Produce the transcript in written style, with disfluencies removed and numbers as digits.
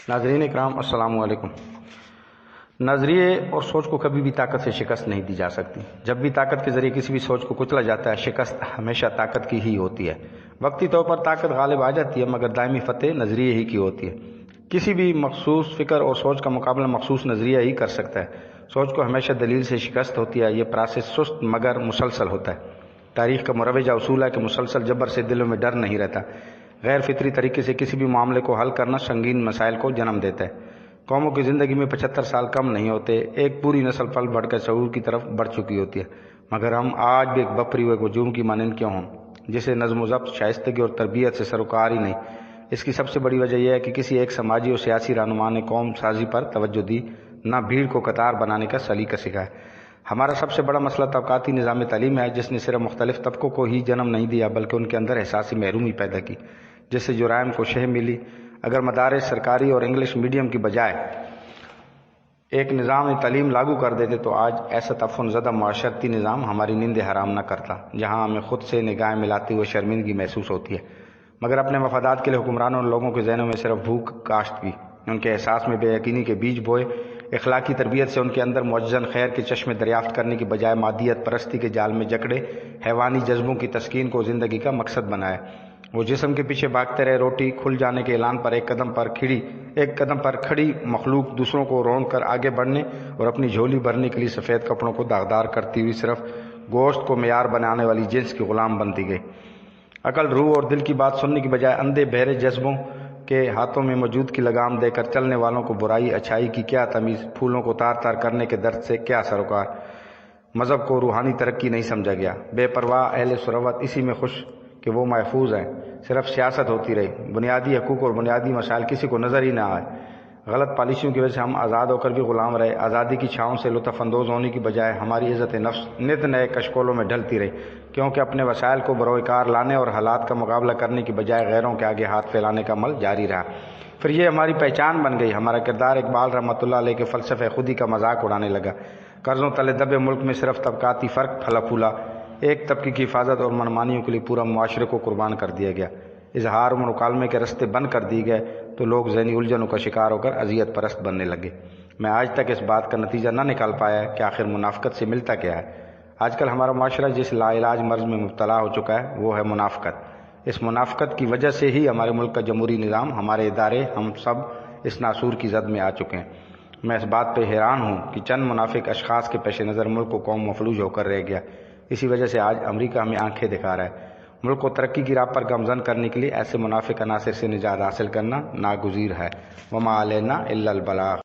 ناظرین اکرام السلام علیکم۔ نظریے اور سوچ کو کبھی بھی طاقت سے شکست نہیں دی جا سکتی۔ جب بھی طاقت کے ذریعے کسی بھی سوچ کو کچلا جاتا ہے، شکست ہمیشہ طاقت کی ہی ہوتی ہے۔ وقتی طور پر طاقت غالب آ جاتی ہے، مگر دائمی فتح نظریے ہی کی ہوتی ہے۔ کسی بھی مخصوص فکر اور سوچ کا مقابلہ مخصوص نظریہ ہی کر سکتا ہے۔ سوچ کو ہمیشہ دلیل سے شکست ہوتی ہے۔ یہ پروسیس سست مگر مسلسل ہوتا ہے۔ تاریخ کا مروجہ اصول ہے کہ مسلسل جبر سے دلوں میں ڈر نہیں رہتا۔ غیر فطری طریقے سے کسی بھی معاملے کو حل کرنا سنگین مسائل کو جنم دیتا ہے۔ قوموں کی زندگی میں 75 سال کم نہیں ہوتے۔ ایک پوری نسل پل بڑھ کر شعور کی طرف بڑھ چکی ہوتی ہے، مگر ہم آج بھی ایک بپری ہوئے ہجوم کی مانند کیوں ہوں، جسے نظم و ضبط، شائستگی اور تربیت سے سروکار ہی نہیں۔ اس کی سب سے بڑی وجہ یہ ہے کہ کسی ایک سماجی اور سیاسی رہنما نے قوم سازی پر توجہ دی، نہ بھیڑ کو قطار بنانے کا سلیقہ سکھایا۔ ہمارا سب سے بڑا مسئلہ طبقاتی نظام تعلیم ہے، جس نے صرف مختلف طبقوں کو ہی جنم نہیں دیا بلکہ ان کے اندر احساسی محرومی پیدا کی، جس سے جرائم کو شہ ملی۔ اگر مدارس سرکاری اور انگلش میڈیم کی بجائے ایک نظام تعلیم لاگو کر دیتے تو آج ایسا تعفن زدہ معاشرتی نظام ہماری نیند حرام نہ کرتا، جہاں ہمیں خود سے نگاہیں ملاتے ہوئے شرمندگی محسوس ہوتی ہے۔ مگر اپنے مفادات کے لیے حکمرانوں نے لوگوں کے ذہنوں میں صرف بھوک کاشت کی، ان کے احساس میں بے یقینی کے بیج بوئے۔ اخلاقی تربیت سے ان کے اندر معجزن خیر کے چشمے دریافت کرنے کی بجائے مادیت پرستی کے جال میں جکڑے حیوانی جذبوں کی تسکین کو زندگی کا مقصد بنایا۔ وہ جسم کے پیچھے بھاگتے رہے۔ روٹی کھل جانے کے اعلان پر ایک قدم پر کھڑی مخلوق دوسروں کو رون کر آگے بڑھنے اور اپنی جھولی بھرنے کے لیے سفید کپڑوں کو داغدار کرتی ہوئی صرف گوشت کو معیار بنانے والی جنس کی غلام بنتی گئی۔ عقل، روح اور دل کی بات سننے کی بجائے اندھے بہرے جذبوں کے ہاتھوں میں موجود کی لگام دے کر چلنے والوں کو برائی اچھائی کی کیا تمیز، پھولوں کو تار تار کرنے کے درد سے کیا سروکار۔ مذہب کو روحانی ترقی نہیں سمجھا گیا۔ بے پرواہ اہل ثروت اسی میں خوش کہ وہ محفوظ ہیں، صرف سیاست ہوتی رہی، بنیادی حقوق اور بنیادی مسائل کسی کو نظر ہی نہ آئے۔ غلط پالیسیوں کی وجہ سے ہم آزاد ہو کر بھی غلام رہے۔ آزادی کی چھاؤں سے لطف اندوز ہونے کی بجائے ہماری عزت نفس نت نئے کشکولوں میں ڈھلتی رہی، کیونکہ اپنے وسائل کو بروئے کار لانے اور حالات کا مقابلہ کرنے کی بجائے غیروں کے آگے ہاتھ پھیلانے کا عمل جاری رہا۔ پھر یہ ہماری پہچان بن گئی۔ ہمارا کردار اقبال رحمۃ اللہ علیہ کے فلسفہ خودی کا مذاق اڑانے لگا۔ قرضوں تلے دبے ملک میں صرف طبقاتی فرق پھلا پھولا۔ ایک طبقے کی حفاظت اور منمانیوں کے لیے پورا معاشرے کو قربان کر دیا گیا۔ اظہار و مکالمے کے رستے بند کر دیے گئے تو لوگ ذہنی الجھنوں کا شکار ہو کر اذیت پرست بننے لگے۔ میں آج تک اس بات کا نتیجہ نہ نکال پایا ہے کہ آخر منافقت سے ملتا کیا ہے۔ آج کل ہمارا معاشرہ جس لا علاج مرض میں مبتلا ہو چکا ہے وہ ہے منافقت۔ اس منافقت کی وجہ سے ہی ہمارے ملک کا جمہوری نظام، ہمارے ادارے، ہم سب اس ناسور کی زد میں آ چکے ہیں۔ میں اس بات پہ حیران ہوں کہ چند منافق اشخاص کے پیش نظر ملک و قوم مفلوج ہو کر رہ گیا۔ اسی وجہ سے آج امریکہ ہمیں آنکھیں دکھا رہا ہے۔ ملک کو ترقی کی راہ پر گامزن کرنے کے لیے ایسے منافق عناصر سے نجات حاصل کرنا ناگزیر ہے۔ وما علینا الا البلاغ۔